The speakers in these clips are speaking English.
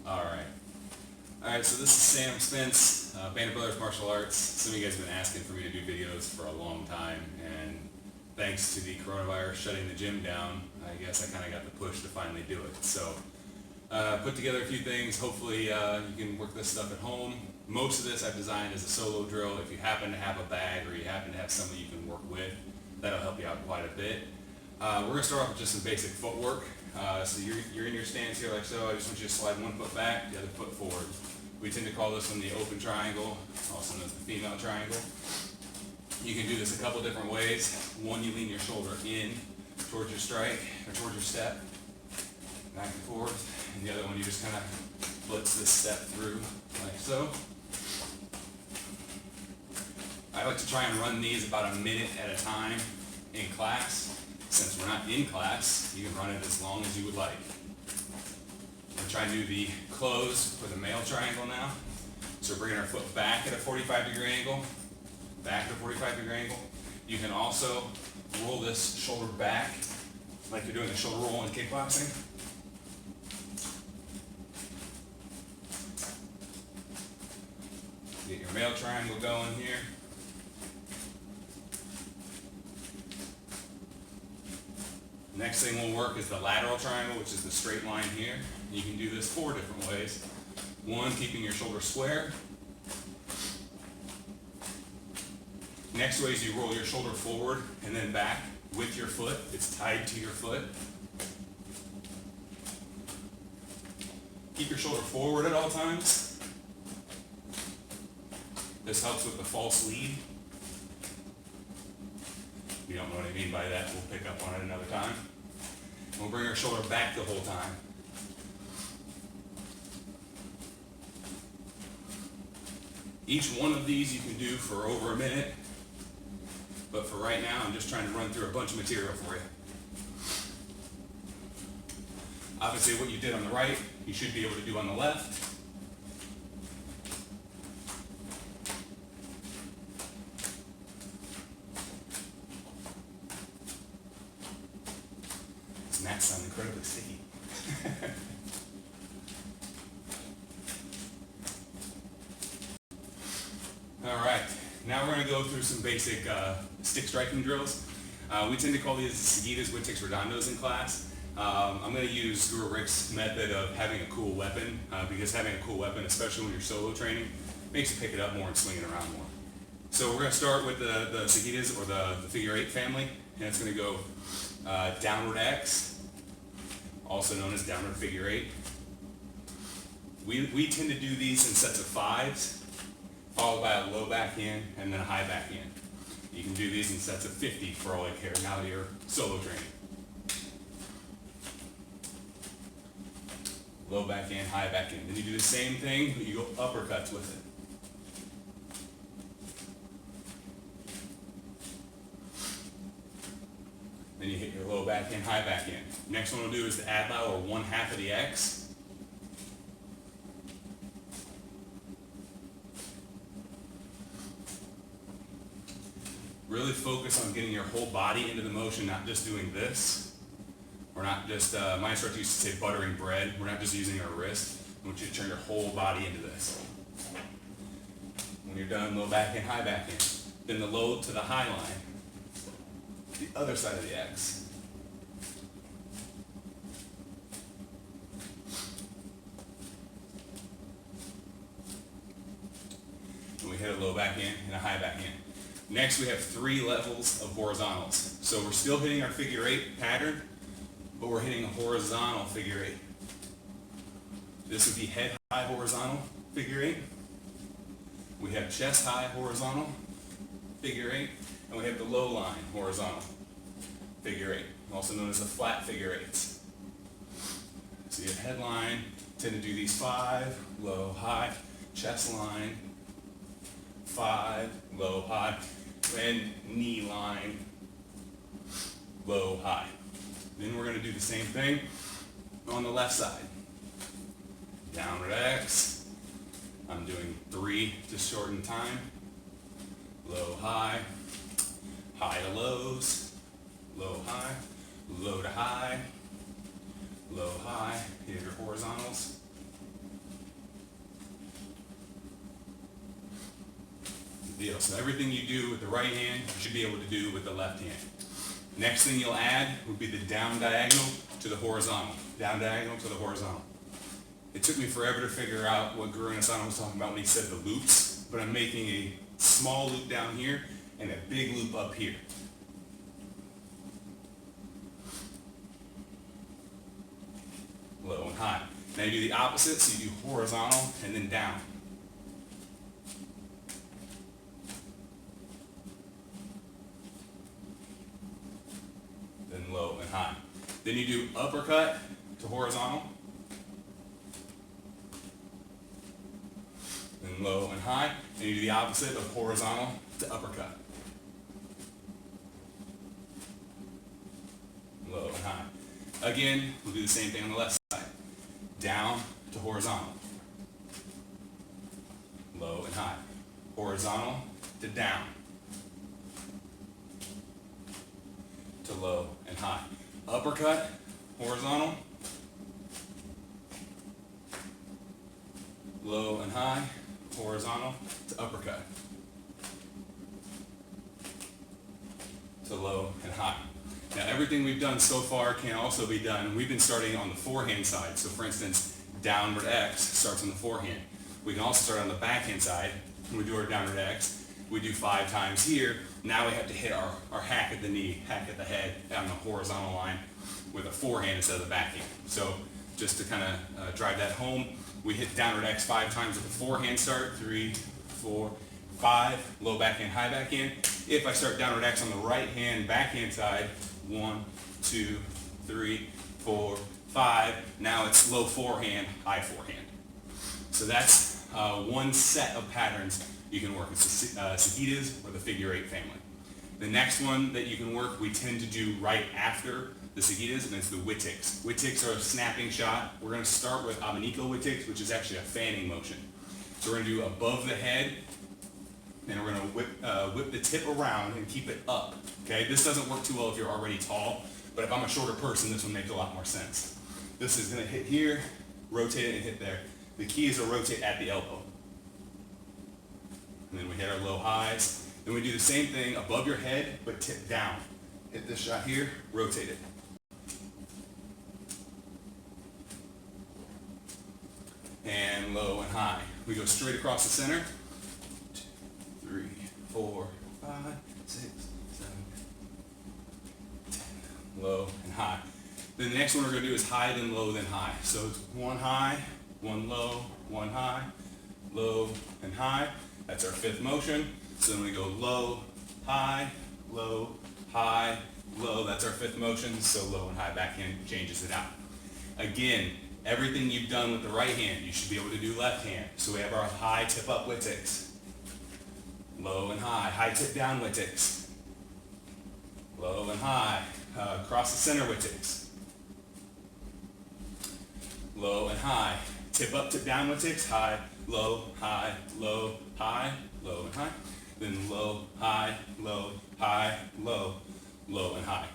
Alright, so this is Sam Spence, Band Brothers Martial Arts. Some of you guys have been asking for me to do videos for a long time, and thanks to the coronavirus shutting the gym down, I guess I kind of got the push to finally do it. So, put together a few things. Hopefully you can work this stuff at home. Most of this I've designed as a solo drill. If you happen to have a bag or you happen to have somebody you can work with, that'll help you out quite a bit. We're going to start off with just some basic footwork. So you're in your stance here like so. I just want you to slide one foot back, the other foot forward. We tend to call this one the open triangle, also known as the female triangle. You can do this a couple different ways. One, you lean your shoulder in towards your strike, or towards your step, back and forth. And the other one, you just kind of blitz this step through, like so. I like to try and run these about a minute at a time in class. Since we're not in class, you can run it as long as you would like. We're trying to do the close for the male triangle now. So we're bringing our foot back at a 45-degree angle, back at a 45-degree angle. You can also roll this shoulder back like you're doing the shoulder roll in kickboxing. Get your male triangle going here. Next thing we'll work is the lateral triangle, which is the straight line here. You can do this 4 different ways. One, keeping your shoulder square. Next way is you roll your shoulder forward and then back with your foot. It's tied to your foot. Keep your shoulder forward at all times. This helps with the false lead. If you don't know what I mean by that, we'll pick up on it another time. We'll bring our shoulder back the whole time. Each one of these you can do for over a minute, but for right now I'm just trying to run through a bunch of material for you. Obviously what you did on the right, you should be able to do on the left. Mats sound incredibly sticky. Alright, now we're going to go through some basic stick striking drills. We tend to call these seguidas, witticks, redondos in class. I'm going to use Guru Rick's method of having a cool weapon, because having a cool weapon, especially when you're solo training, makes you pick it up more and swing it around more. So we're going to start with the seguidas, or the figure 8 family, and it's going to go downward X, also known as downward figure 8. We tend to do these in sets of 5s, followed by a low back in and then a high back in. You can do these in sets of 50 for all I care, now that you're solo training. Low back in, high back in. Then you do the same thing, but you go uppercuts with it. Then you hit your low back in, high back in. Next one we'll do is the ad-low, or 1/2 of the X. Really focus on getting your whole body into the motion, not just doing this. We're not just, my instructor used to say buttering bread. We're not just using our wrist. I want you to turn your whole body into this. When you're done, low back in, high back in. Then the low to the high line. The other side of the X. And we hit a low back in and a high back in. Next we have 3 levels of horizontals. So we're still hitting our figure 8 pattern, but we're hitting a horizontal figure 8. This would be head high horizontal figure 8. We have chest high horizontal figure 8. And we have the low line horizontal figure 8, also known as the flat figure 8s. So you have head line, tend to do these 5, low, high, chest line, 5, low, high, and knee line, low, high. Then we're going to do the same thing on the left side. Downward X. I'm doing 3 to shorten time. Low, high, high to lows, low, high, low to high, low, high. Hit your horizontals. deal. So everything you do with the right hand, you should be able to do with the left hand. Next thing you'll add would be the down diagonal to the horizontal. Down diagonal to the horizontal. It took me forever to figure out what Guru Asana was talking about when he said the loops, but I'm making a small loop down here and a big loop up here. Low and high. Now you do the opposite, so you do horizontal and then down. Then low and high. Then you do uppercut to horizontal. Then low and high. And you do the opposite of horizontal to uppercut. Low and high. Again, we'll do the same thing on the left side. Down to horizontal. Low and high. Horizontal to down. To low and high. Uppercut, horizontal. Low and high. Horizontal to uppercut. To low and high. Now everything we've done so far can also be done. We've been starting on the forehand side. So for instance, downward X starts on the forehand. We can also start on the backhand side. When we do our downward X, we do 5 times here. Now we have to hit our hack at the knee, hack at the head on the horizontal line with a forehand instead of the backhand. So just to kind of drive that home, we hit downward X 5 times with the forehand start. 3, 4, 5, low backhand, high backhand. If I start downward X on the right hand, backhand side, 1, 2, 3, 4, 5. Now it's low forehand, high forehand. So that's one set of patterns you can work. It's the cicadas or the figure 8 family. The next one that you can work, we tend to do right after the cicadas, and it's the witticks. Witticks are a snapping shot. We're going to start with abanico witticks, which is actually a fanning motion. So we're going to do above the head, and we're going to whip the tip around and keep it up. Okay, this doesn't work too well if you're already tall, but if I'm a shorter person, this one makes a lot more sense. This is going to hit here, rotate it, and hit there. The key is to rotate at the elbow. And then we hit our low highs. Then we do the same thing above your head, but tip down. Hit this shot here, rotate it. And low and high. We go straight across the center. 2, 3, 4, 5, 6, 7, 10. Low and high. Then the next one we're going to do is high, then low, then high. So it's 1 high, 1 low, 1 high, low, and high. That's our 5th motion. So then we go low, high, low, high, low. That's our 5th motion. So low and high backhand changes it out. Again, everything you've done with the right hand, you should be able to do left hand. So we have our high tip up witticks. Low and high tip down witticks. Low and high, across the center witticks. Low and high, tip up, tip down witticks, high, low, low, high, low and high. Then low, high, low, low and high.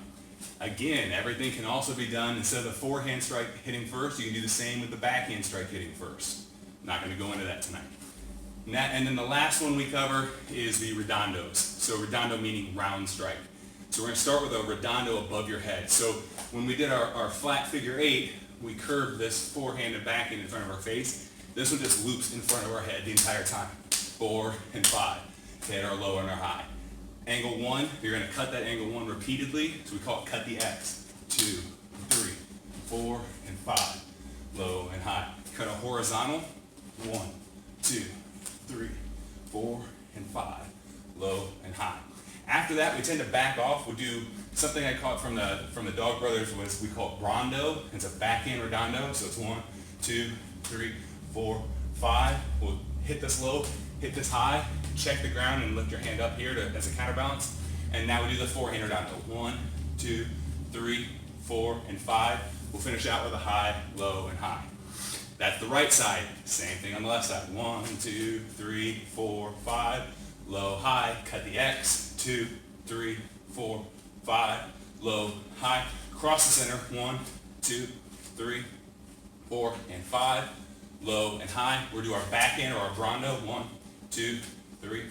Again, everything can also be done, instead of the forehand strike hitting first, you can do the same with the backhand strike hitting first. Not going to go into that tonight. And then the last one we cover is the redondos. So redondo meaning round strike. So we're going to start with a redondo above your head. So when we did our flat figure 8, we curved this forehand and backhand in front of our face. This one just loops in front of our head the entire time. 4 and 5 to hit our low and our high. Angle 1, you're going to cut that angle 1 repeatedly, so we call it cut the X. 2, 3, 4, and 5. Low and high. Cut a horizontal. 1, 2, 3, 4, and 5. Low and high. After that, we tend to back off. We'll do something I caught from the Dog Brothers was we call it rondo. It's a backhand redondo. So it's 1, 2, 3, 4, 5. We'll hit this low, hit this high, check the ground and lift your hand up here as a counterbalance. And now we do the forehand redondo. 1, 2, 3, 4, and 5. We'll finish out with a high, low, and high. That's the right side. Same thing on the left side. 1, 2, 3, 4, 5. Low, high, cut the X. 2, 3, 4, 5. Low, high. Cross the center. 1, 2, 3, 4, and 5. Low and high. We'll do our backhand or our rondo. 1, 2, 3,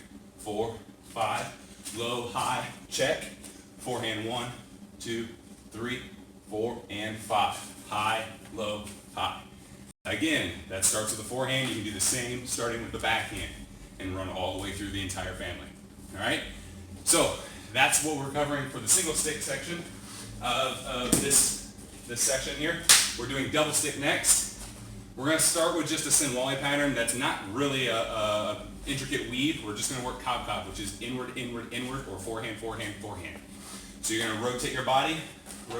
4, 5, low, high, check, forehand 1, 2, 3, 4, and 5, high, low, high. Again, that starts with the forehand. You can do the same starting with the backhand and run all the way through the entire family. All right? So that's what we're covering for the single stick section of this section here. We're doing double stick next. We're going to start with just a siniwalli pattern that's not really a intricate weave. We're just going to work cob-cob, which is inward, inward, inward, or forehand, forehand, forehand. So you're going to rotate your body, and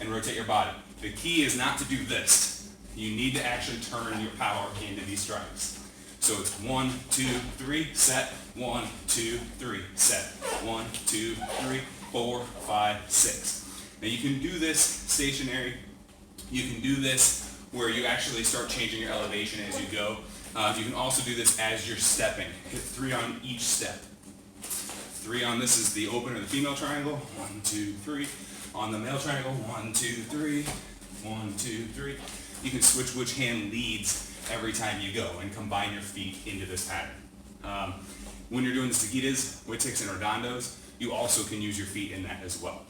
rotate your body. The key is not to do this. You need to actually turn your power into these strikes. So it's 1, 2, 3, set, 1, 2, 3, set, 1, 2, 3, 4, 5, 6. Now you can do this stationary. You can do this where you actually start changing your elevation as you go. You can also do this as you're stepping. Hit 3 on each step. 3 on this is the open or the female triangle. 1, 2, 3. On the male triangle, 1, 2, 3. 1, 2, 3. You can switch which hand leads every time you go and combine your feet into this pattern. When you're doing the seguidas, witticks, and redondos, you also can use your feet in that as well.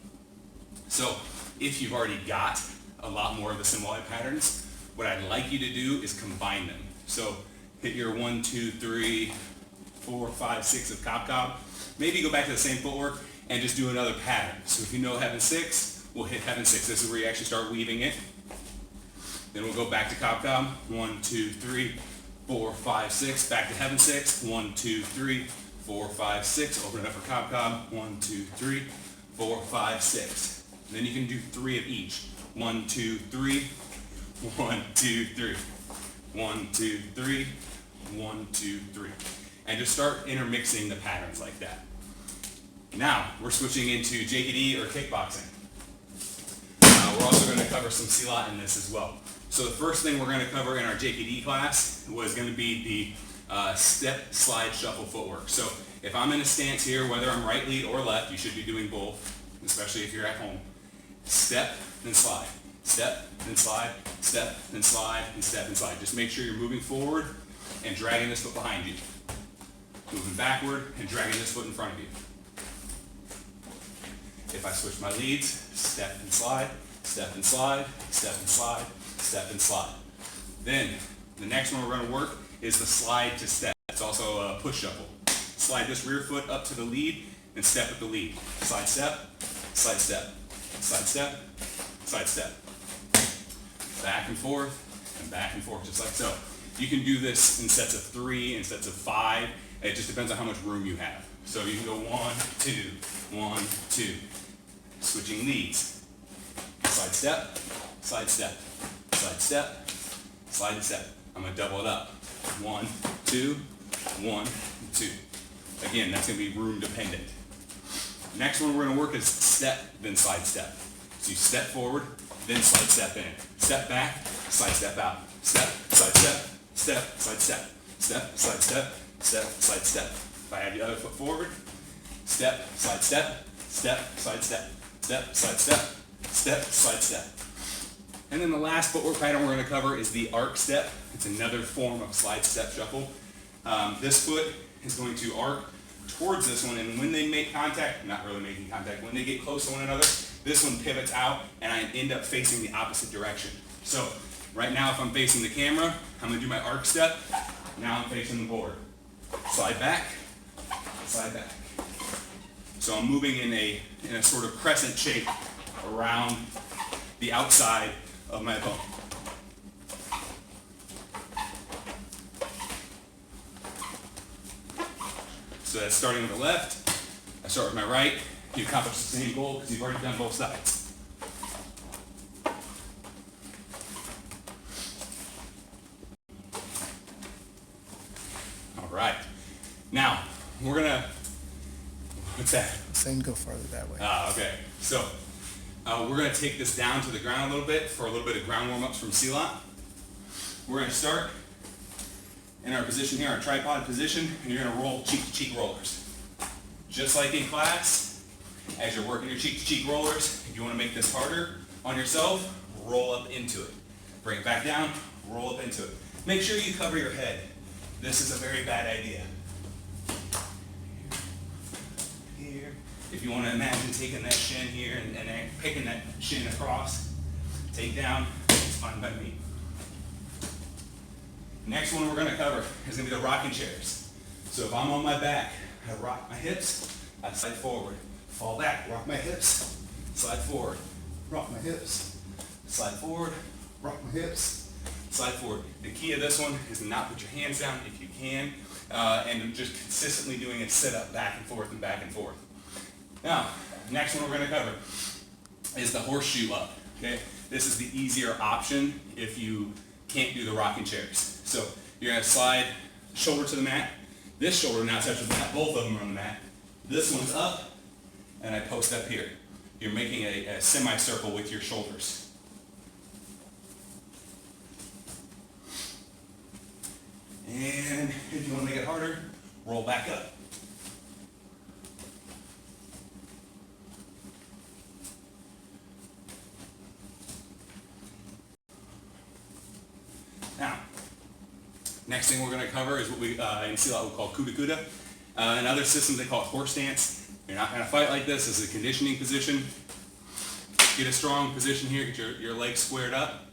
So if you've already got a lot more of the siniwalli patterns, what I'd like you to do is combine them. So hit your 1, 2, 3, 4, 5, 6 of cob-cob. Maybe go back to the same footwork and just do another pattern. So if you know heaven 6, we'll hit heaven 6. This is where you actually start weaving it. Then we'll go back to cob-cob. 1, 2, 3, 4, 5, 6. Back to heaven 6. 1, 2, 3, 4, 5, 6. Open it up for cob-cob. 1, 2, 3, 4, 5, 6. And then you can do 3 of each. 1, 2, 3. 1, 2, 3. 1, 2, 3. 1, 2, 3. And just start intermixing the patterns like that. Now, we're switching into JKD or kickboxing. We're also going to cover some silat in this as well. So the first thing we're going to cover in our JKD class was going to be the step, slide, shuffle footwork. So if I'm in a stance here, whether I'm right lead or left, you should be doing both, especially if you're at home. Step, then slide. Step, then slide. Step, then slide, and step, and slide. Just make sure you're moving forward and dragging this foot behind you. Moving backward and dragging this foot in front of you. If I switch my leads, step and slide, step and slide, step and slide, step and slide. Then the next one we're going to work is the slide to step. It's also a push shuffle. Slide this rear foot up to the lead and step with the lead. Slide step, slide step, slide step, slide step. Back and forth, just like so. You can do this in sets of 3, in sets of 5. It just depends on how much room you have. So you can go 1, 2, 1, 2. Switching leads. Slide step, slide step, slide step, slide and step. I'm going to double it up. 1, 2, 1, 2. Again, that's going to be room dependent. Next one we're going to work is step, then slide step. So you step forward, then slide step in. Step back, slide step out. Step, slide step, step, slide step. Step, slide step, step, slide step. If I have the other foot forward, step, slide step, step, slide step, step, slide step, step, slide step. And then the last footwork pattern we're going to cover is the arc step. It's another form of slide step shuffle. This foot is going to arc towards this one, and when they make contact, not really making contact, when they get close to one another, this one pivots out and I end up facing the opposite direction. So right now if I'm facing the camera, I'm going to do my arc step. Now I'm facing the board. Slide back, slide back. So I'm moving in a sort of crescent shape around the outside of my bone. So that's starting with the left. I start with my right. You accomplish the same goal because you've already done both sides. All right. Now, we're going to, what's that? Saying go farther that way. Okay. So, we're going to take this down to the ground a little bit for a little bit of ground warm-ups from silat. We're going to start in our position here, our tripod position, and you're going to roll cheek-to-cheek rollers. Just like in class, as you're working your cheek-to-cheek rollers, if you want to make this harder on yourself, roll up into it. Bring it back down, roll up into it. Make sure you cover your head. This is a very bad idea. here. If you want to imagine taking that shin here and then picking that shin across, take down, it's fine by me. Next one we're going to cover is going to be the rocking chairs. So if I'm on my back, I rock my hips, I slide forward, fall back, rock my hips, slide forward, rock my hips, slide forward, rock my hips, slide forward. The key of this one is to not put your hands down if you can, and just consistently doing a sit-up back and forth and back and forth. Now, next one we're going to cover is the horseshoe up. Okay, this is the easier option if you can't do the rocking chairs. So you're going to slide shoulder to the mat. This shoulder now touches the mat. Both of them are on the mat. This one's up, and I post up here. You're making a semicircle with your shoulders. And if you want to make it harder, roll back up. Now, next thing we're going to cover is what we in Silat we call kuda kuda. In other systems they call it horse stance. You're not going to fight like this. This is a conditioning position. Get a strong position here. Get your legs squared up.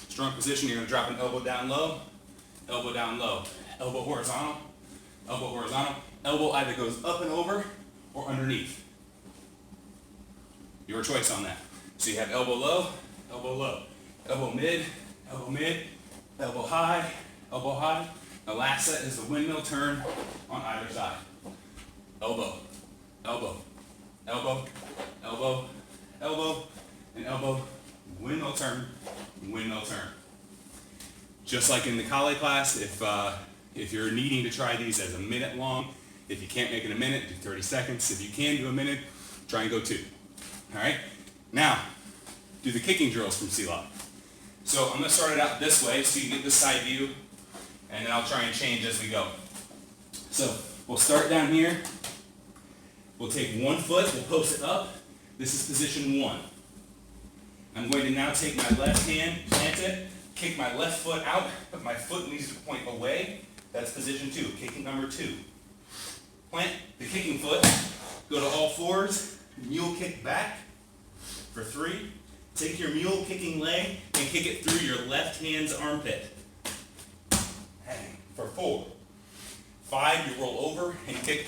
Strong position. You're going to drop an elbow down low. Elbow down low. Elbow horizontal. Elbow horizontal. Elbow either goes up and over or underneath. Your choice on that. So you have elbow low, elbow low. Elbow mid, elbow mid. Elbow high, elbow high. The last set is the windmill turn on either side. Elbow, elbow, elbow, elbow, elbow, and elbow. Windmill turn, windmill turn. Just like in the Kali class, if you're needing to try these as a minute long, if you can't make it a minute, do 30 seconds. If you can do a minute, try and go 2. All right? Now, do the kicking drills from Silat. So I'm going to start it out this way so you get this side view, and then I'll try and change as we go. So we'll start down here. We'll take one foot, we'll post it up. This is position 1. I'm going to now take my left hand, plant it, kick my left foot out, but my foot needs to point away. That's position 2, kicking number 2. Plant the kicking foot, go to all fours, mule kick back for 3. Take your mule kicking leg and kick it through your left hand's armpit. For 4. 5, you roll over and kick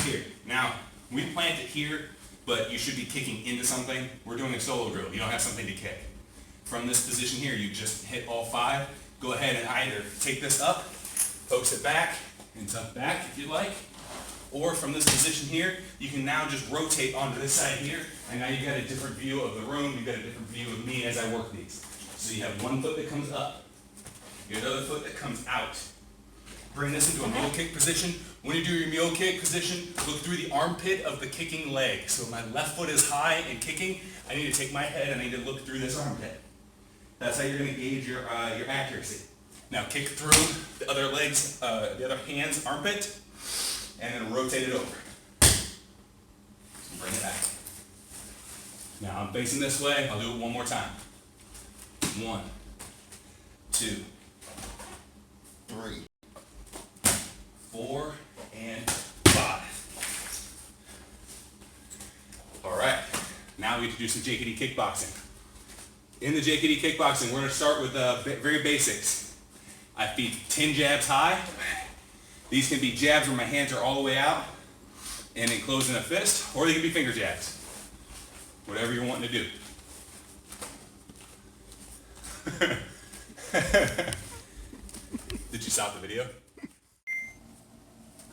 here. Now, we plant it here, but you should be kicking into something. We're doing a solo drill. You don't have something to kick. From this position here, you just hit all 5. Go ahead and either take this up, post it back, and tuck back if you like. Or from this position here, you can now just rotate onto this side here, and now you've got a different view of the room, you've got a different view of me as I work these. So you have one foot that comes up, you have another foot that comes out. Bring this into a mule kick position. When you do your mule kick position, look through the armpit of the kicking leg. So my left foot is high and kicking, I need to take my head and I need to look through this armpit. That's how you're going to gauge your accuracy. Now kick through the other leg's, the other hand's armpit, and then rotate it over. Bring it back. Now I'm facing this way. I'll do it one more time. 1, 2, 3, 4, and 5. All right. Now we need to do some JKD kickboxing. In the JKD kickboxing, we're going to start with very basics. I feed 10 jabs high. These can be jabs where my hands are all the way out and enclosed in a fist, or they can be finger jabs. Whatever you're wanting to do. Did you stop the video?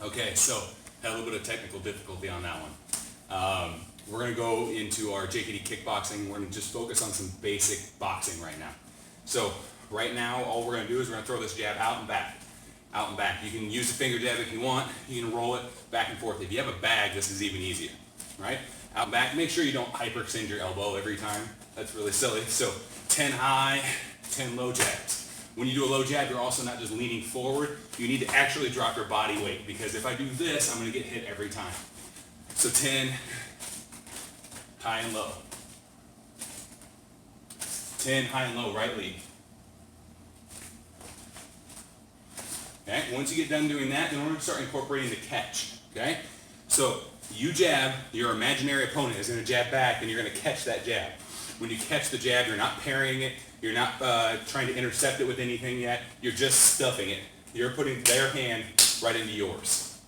Okay, so had a little bit of technical difficulty on that one. We're going to go into our JKD kickboxing. We're going to just focus on some basic boxing right now. So right now, all we're going to do is we're going to throw this jab out and back. Out and back. You can use a finger jab if you want. You can roll it back and forth. If you have a bag, this is even easier. Right? Out and back. Make sure you don't hyperextend your elbow every time. That's really silly. So 10 high, 10 low jabs. When you do a low jab, you're also not just leaning forward. You need to actually drop your body weight, because if I do this, I'm going to get hit every time. So 10 high and low. 10 high and low, right lead. Okay, once you get done doing that, then we're going to start incorporating the catch. Okay, so You jab, your imaginary opponent is going to jab back, and you're going to catch that jab. When you catch the jab, you're not parrying it. You're not trying to intercept it with anything yet. You're just stuffing it. You're putting their hand right into yours.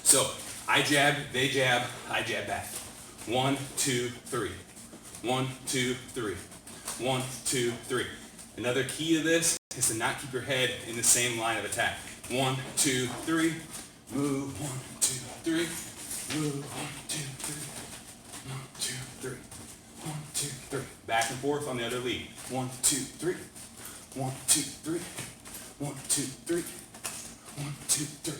So I jab, they jab, I jab back. 1, 2, 3. 1, 2, 3. 1, 2, 3. Another key to this is to not keep your head in the same line of attack. 1, 2, 3. Move. 1, 2, 3. Move. 1, 2, 3. 1, 2, 3. 1, 2, 3. Back and forth on the other lead. 1, 2, 3. 1, 2, 3. 1, 2, 3. 1, 2, 3.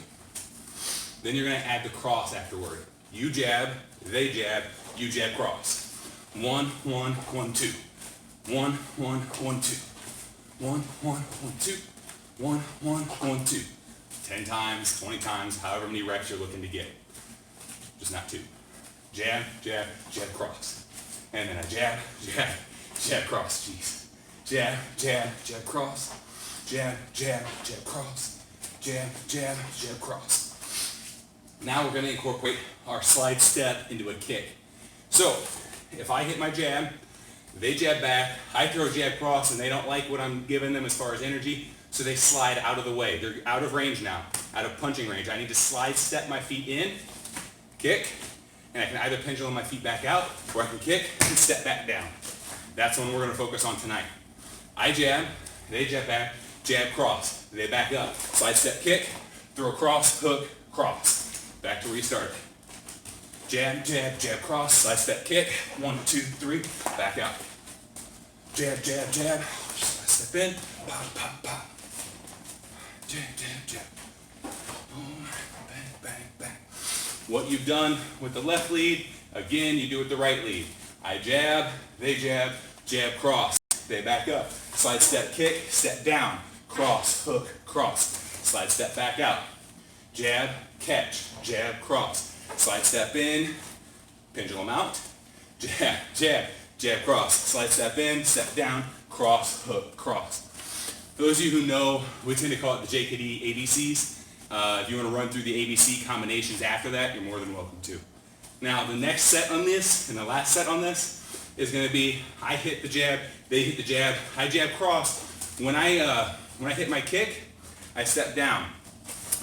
Then you're going to add the cross afterward. You jab, they jab, you jab cross. 1, 1, 1, 2. 1, 1, 1, 2. 1, 1, 1, 2. 1, 1, 1, 2. 10 times, 20 times, however many reps you're looking to get. Just not 2. Jab, jab, jab, cross. And then a jab, jab, jab, cross. Jeez. Jab, jab, jab, cross. Jab, jab, jab, cross. Jab, jab, jab, cross. Now we're going to incorporate our slide step into a kick. So if I hit my jab, they jab back, I throw jab cross, and they don't like what I'm giving them as far as energy, so they slide out of the way. They're out of range now, out of punching range. I need to slide step my feet in, kick, and I can either pendulum my feet back out, or I can kick and step back down. That's what we're going to focus on tonight. I jab, they jab back, jab cross, they back up, slide step kick, throw cross, hook, cross. Back to where you started. Jab, jab, jab, cross, slide step kick, 1, 2, 3, back out. Jab, jab, jab, slide step in, pop, pop, pop. Jab, jab, jab. Boom, bang, bang, bang. What you've done with the left lead, again, you do with the right lead. I jab, they jab, jab, cross. They back up. Slide step kick, step down, cross, hook, cross. Slide step back out. Jab, catch, jab, cross. Slide step in, pendulum out, jab, jab, jab, cross. Slide step in, step down, cross, hook, cross. For those of you who know, we tend to call it the JKD ABCs. If you want to run through the ABC combinations after that, you're more than welcome to. Now, the next set on this, and the last set on this, is going to be I hit the jab, they hit the jab, I jab, cross. When I hit my kick, I step down.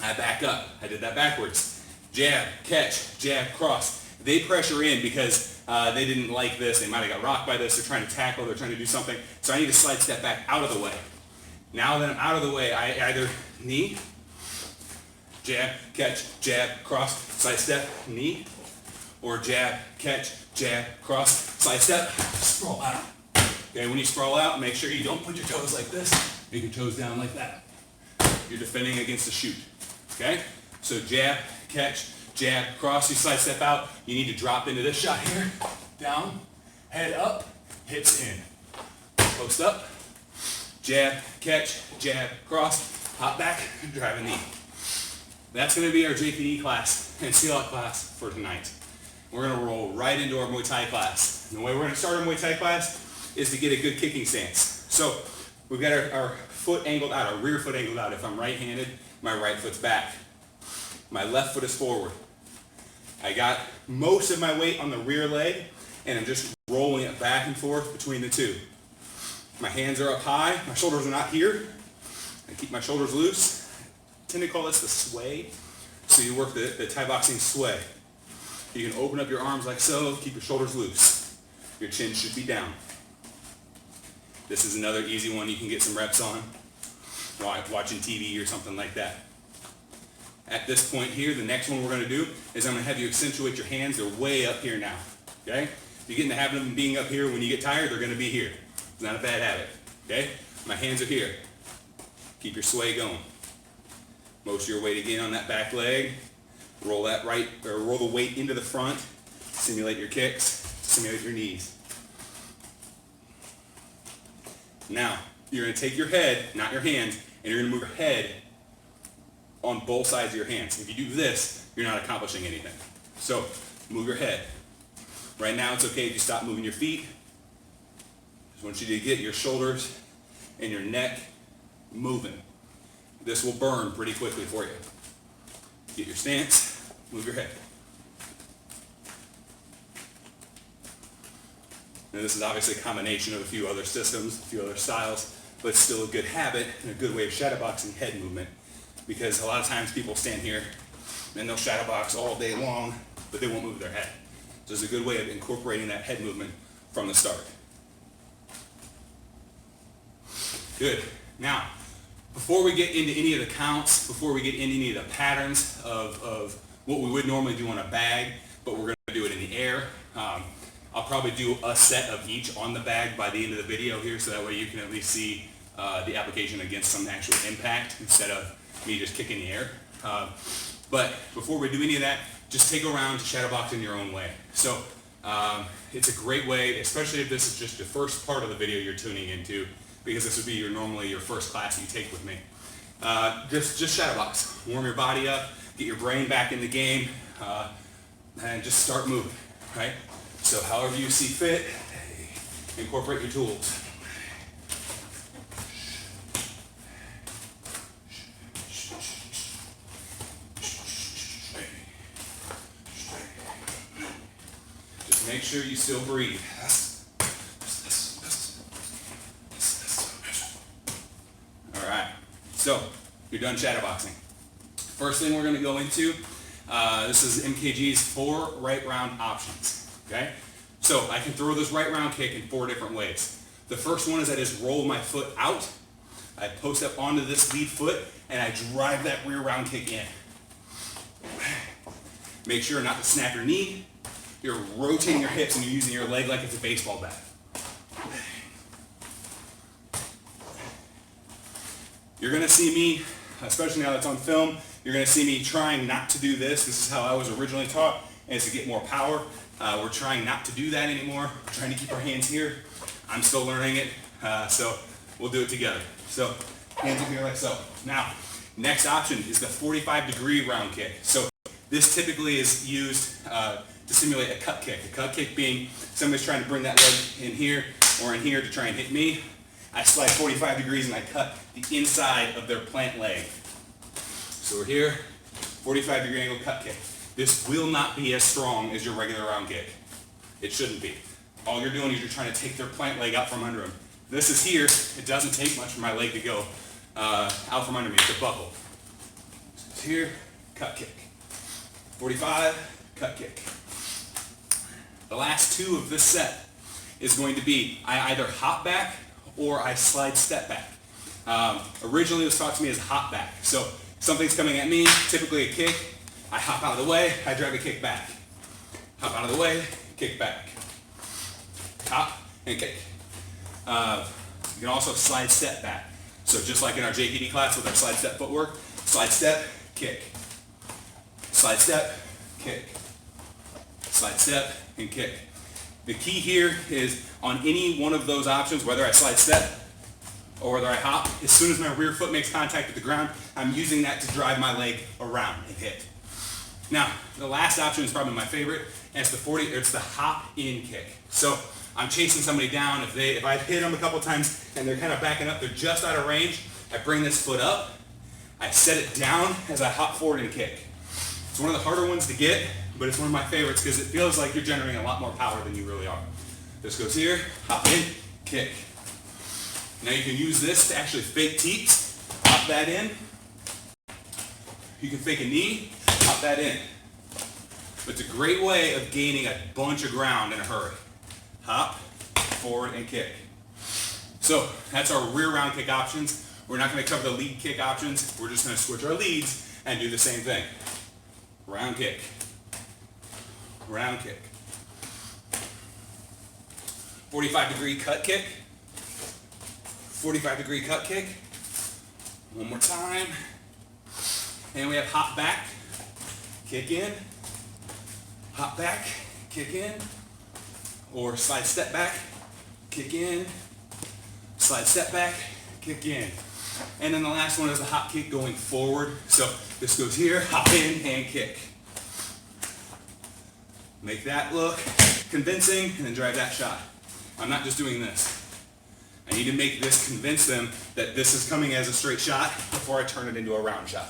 I back up. I did that backwards. Jab, catch, jab, cross. They pressure in because they didn't like this. They might have got rocked by this. They're trying to tackle. They're trying to do something. So I need to slide step back out of the way. Now that I'm out of the way, I either knee, jab, catch, jab, cross, slide step, knee, or jab, catch, jab, cross, slide step, sprawl out. Okay, when you sprawl out, make sure you don't put your toes like this. Make your toes down like that. You're defending against a shoot. Okay? So jab, catch, jab, cross, you slide step out. You need to drop into this shot here. Down, head up, hips in. Post up, jab, catch, jab, cross, hop back, drive a knee. That's going to be our JKD class and SILAT class for tonight. We're going to roll right into our Muay Thai class. And the way we're going to start our Muay Thai class is to get a good kicking stance. So we've got our foot angled out, our rear foot angled out. If I'm right-handed, my right foot's back. My left foot is forward. I got most of my weight on the rear leg, and I'm just rolling it back and forth between the two. My hands are up high. My shoulders are not here. I keep my shoulders loose. I tend to call this the sway. So you work the Thai boxing sway. You can open up your arms like so, keep your shoulders loose. Your chin should be down. This is another easy one you can get some reps on while watching TV or something like that. At this point here, the next one we're going to do is I'm going to have you accentuate your hands. They're way up here now. Okay? If you get in the habit of them being up here, when you get tired, they're going to be here. It's not a bad habit. Okay? My hands are here. Keep your sway going. Most of your weight again on that back leg. Roll that roll the weight into the front. Simulate your kicks. Simulate your knees. Now, you're going to take your head, not your hands, and you're going to move your head on both sides of your hands. If you do this, you're not accomplishing anything. So, move your head. Right now, it's okay if you stop moving your feet. Just want you to get your shoulders and your neck moving. This will burn pretty quickly for you. Get your stance, move your head. And this is obviously a combination of a few other systems, a few other styles, but it's still a good habit and a good way of shadowboxing head movement, because a lot of times people stand here and they'll shadowbox all day long, but they won't move their head. So it's a good way of incorporating that head movement from the start. Good. Now, before we get into any of the counts, before we get into any of the patterns of what we would normally do on a bag, but we're going to do it in the air, I'll probably do a set of each on the bag by the end of the video here, so that way you can at least see the application against some actual impact instead of me just kicking the air. But before we do any of that, just take a round to shadowbox in your own way. So it's a great way, especially if this is just the first part of the video you're tuning into, because this would be normally your first class you take with me. Just shadowbox. Warm your body up, get your brain back in the game, and just start moving, right? So however you see fit, incorporate your tools. Just make sure you still breathe. All right, so you're done shadowboxing. First thing we're going to go into, this is MKG's 4 right round options. Okay, so I can throw this right round kick in 4 different ways. The first one is I just roll my foot out, I post up onto this lead foot, and I drive that rear round kick in. Make sure not to snap your knee. You're rotating your hips and you're using your leg like it's a baseball bat. You're going to see me, especially now that it's on film, you're going to see me trying not to do this. This is how I was originally taught, and it's to get more power. We're trying not to do that anymore. We're trying to keep our hands here. I'm still learning it, so we'll do it together. So hands up here like so. Now, next option is the 45-degree round kick. So this typically is used to simulate a cut kick. A cut kick being somebody's trying to bring that leg in here or in here to try and hit me. I slide 45 degrees and I cut the inside of their plant leg. So we're here, 45-degree angle cut kick. This will not be as strong as your regular round kick. It shouldn't be. All you're doing is you're trying to take their plant leg out from under them. This is here. It doesn't take much for my leg to go out from under me. It's a buckle. It's here, cut kick. 45, cut kick. The last 2 of this set is going to be I either hop back or I slide step back. Originally it was taught to me as a hop back. So something's coming at me, typically a kick, I hop out of the way, I drive a kick back. Hop out of the way, kick back. Hop and kick. You can also slide step back. So just like in our JKD class with our slide step footwork, slide step, kick. Slide step, kick. Slide step and kick. The key here is on any one of those options, whether I slide step or whether I hop, as soon as my rear foot makes contact with the ground, I'm using that to drive my leg around and hit. Now, the last option is probably my favorite, and it's the hop in kick. So I'm chasing somebody down. If I hit them a couple times and they're kind of backing up, they're just out of range, I bring this foot up, I set it down as I hop forward and kick. It's one of the harder ones to get, but it's one of my favorites because it feels like you're generating a lot more power than you really are. This goes here, hop in, kick. Now you can use this to actually fake teeps, hop that in. You can fake a knee, hop that in. But it's a great way of gaining a bunch of ground in a hurry. Hop, forward, and kick. So that's our rear round kick options. We're not going to cover the lead kick options. We're just going to switch our leads and do the same thing. Round kick. Round kick. 45-degree cut kick. 45-degree cut kick. One more time. And we have hop back, kick in, hop back, kick in, or slide step back, kick in, slide step back, kick in. And then the last one is a hop kick going forward. So this goes here, hop in, and kick. Make that look convincing, and then drive that shot. I'm not just doing this. I need to make this convince them that this is coming as a straight shot before I turn it into a round shot.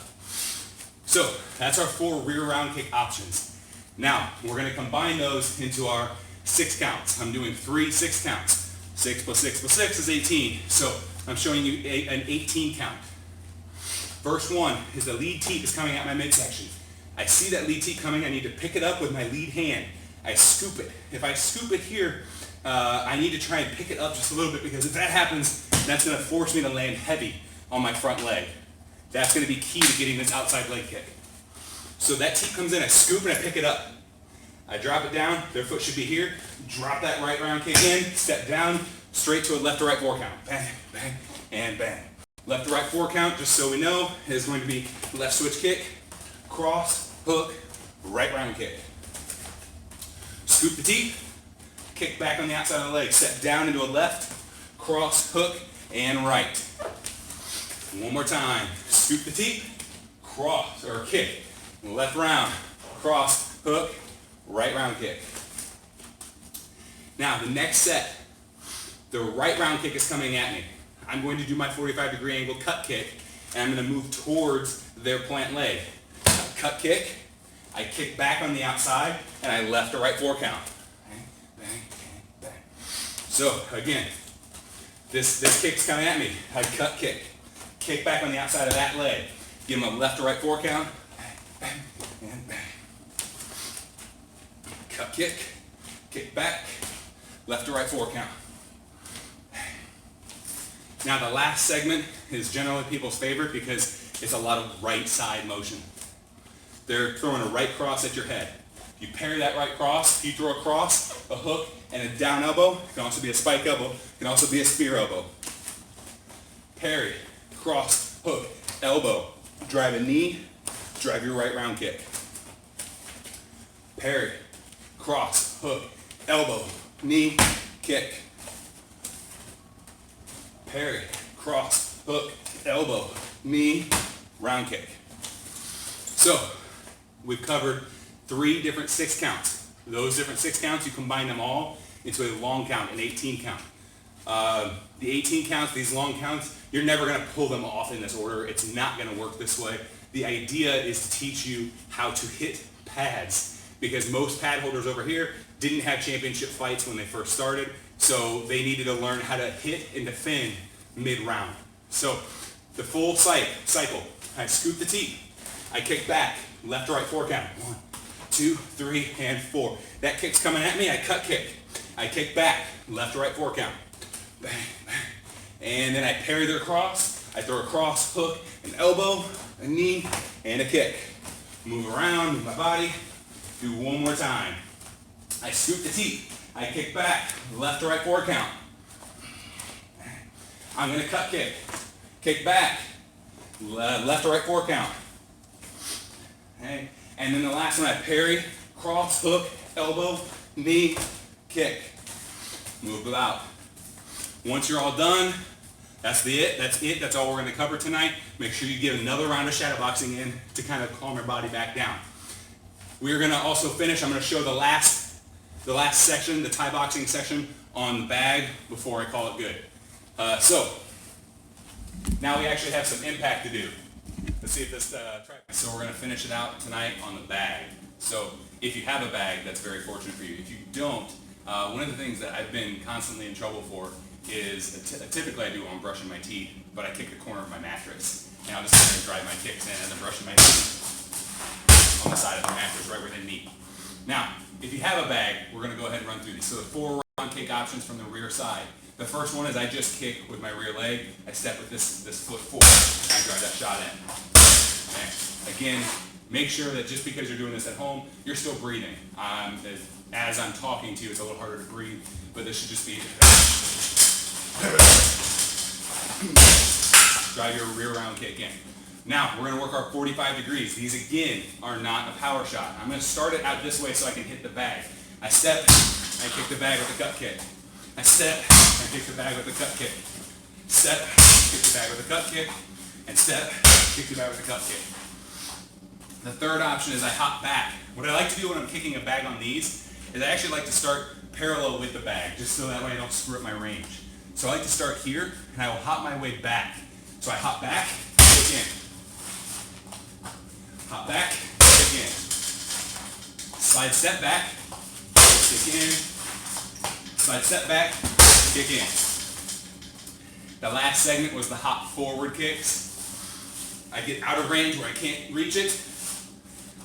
So that's our 4 rear round kick options. Now we're going to combine those into our 6 counts. I'm doing 3 6 counts. 6 plus 6 plus 6 is 18. So I'm showing you an 18 count. First one is the lead teep is coming at my midsection. I see that lead teep coming. I need to pick it up with my lead hand. I scoop it. If I scoop it here, I need to try and pick it up just a little bit, because if that happens, that's going to force me to land heavy on my front leg. That's going to be key to getting this outside leg kick. So that teep comes in, I scoop and I pick it up. I drop it down, their foot should be here. Drop that right round kick in, step down, straight to a left to right 4 count. Bang, bang, and bang. Left to right 4 count, just so we know, is going to be left switch kick, cross, hook, right round kick. Scoop the teep, kick back on the outside of the leg, step down into a left, cross, hook, and right. One more time. Scoop the teep, cross, or kick, left round, cross, hook, right round kick. Now the next set, the right round kick is coming at me. I'm going to do my 45-degree angle cut kick, and I'm going to move towards their plant leg. Cut kick, I kick back on the outside, and I left to right 4 count. Bang, bang, bang, bang. So again, this kick's coming at me. I cut kick, kick back on the outside of that leg, give them a left to right 4 count, bang, bang, and bang. Cut kick, kick back, left to right 4 count. Now the last segment is generally people's favorite because it's a lot of right side motion. They're throwing a right cross at your head. You parry that right cross, you throw a cross, a hook, and a down elbow. It can also be a spike elbow. It can also be a spear elbow. Parry, cross, hook, elbow. Drive a knee, drive your right round kick. Parry, cross, hook, elbow, knee, kick. Parry, cross, hook, elbow, knee, round kick. So we've covered 3 different 6 counts. Those different 6 counts, you combine them all into a long count, an 18 count. The 18 counts, these long counts, you're never going to pull them off in this order. It's not going to work this way. The idea is to teach you how to hit pads, because most pad holders over here didn't have championship fights when they first started, so they needed to learn how to hit and defend mid-round. So the full cycle, I scoop the teep, I kick back, left to right 4 count. 1, 2, 3, and 4. That kick's coming at me, I cut kick. I kick back, left to right 4 count. Bang, bang. And then I parry their cross. I throw a cross, hook, an elbow, a knee, and a kick. Move around, move my body. Do one more time. I scoop the teep. I kick back, left to right 4 count. I'm going to cut kick. Kick back, left to right 4 count. Okay. And then the last one, I parry, cross, hook, elbow, knee, kick. Move it out. Once you're all done, that's it. That's all we're going to cover tonight. Make sure you get another round of shadowboxing in to kind of calm your body back down. We're going to also finish. I'm going to show the last section, the Thai boxing section, on the bag before I call it good. So now we actually have some impact to do. Let's see if this So we're going to finish it out tonight on the bag. So if you have a bag, that's very fortunate for you. If you don't, one of the things that I've been constantly in trouble for is, typically I do when I'm brushing my teeth, but I kick the corner of my mattress. And I'll just kind of drive my kicks in and then brushing my teeth on the side of the mattress right where they meet. Now, if you have a bag, we're going to go ahead and run through these. So the 4 round kick options from the rear side. The first one is I just kick with my rear leg. I step with this foot forward, and I drive that shot in. Okay. Again, make sure that just because you're doing this at home, you're still breathing. As I'm talking to you, it's a little harder to breathe, but this should just be drive your rear round kick in. Now, we're going to work our 45 degrees. These, again, are not a power shot. I'm going to start it out this way so I can hit the bag. I step, I kick the bag with a cut kick. I step, I kick the bag with a cut kick. Step, kick the bag with a cut kick. And step, kick the bag with a cut kick. The third option is I hop back. What I like to do when I'm kicking a bag on these is I actually like to start parallel with the bag, just so that way I don't screw up my range. So I like to start here, and I will hop my way back. So I hop back, kick in. Hop back, kick in. Slide step back, kick in, Slide step back, kick in. The last segment was the hop forward kicks. I get out of range where I can't reach it.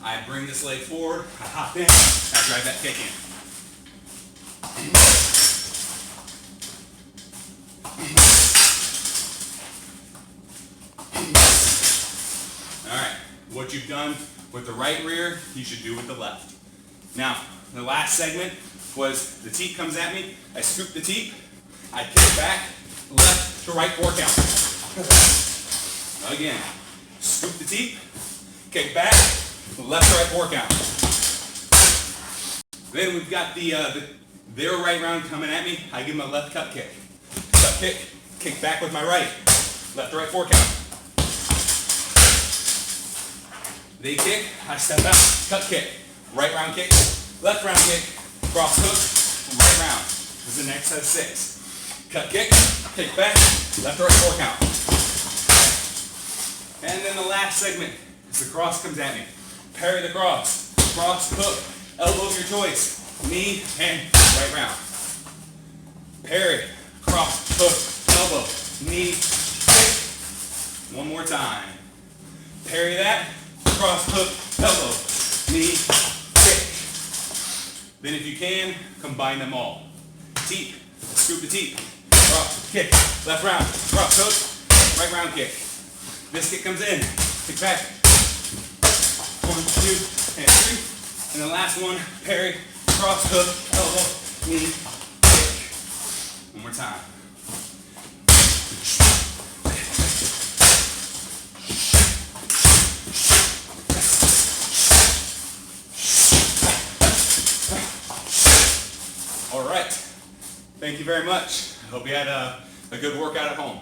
I bring this leg forward, I hop in, I drive that kick in. Alright, what you've done with the right rear, you should do with the left. Now, the last segment was the teep comes at me, I scoop the teep, I kick back, left to right 4 count. Again, scoop the teep, kick back, left to right 4 count. Then we've got their right round coming at me, I give them a left cut kick. Cut kick, kick back with my right, left to right 4 count. They kick, I step out, cut kick, right round kick, left round kick, cross hook, right round. This is the next set of 6. Cut kick back, left to right 4 count. And then the last segment is the cross comes at me. Parry the cross, hook, elbow of your choice, knee and right round. Parry, cross, hook, elbow, knee, kick. One more time. Parry that, cross, hook, elbow, knee, kick. Then if you can, combine them all. Teep, scoop the teep, cross, kick, left round, cross, hook, right round kick. This kick comes in, kick back. 1, 2, and 3. And the last one, parry, cross, hook, elbow, knee, kick. One more time. All right. Thank you very much. I hope you had a good workout at home.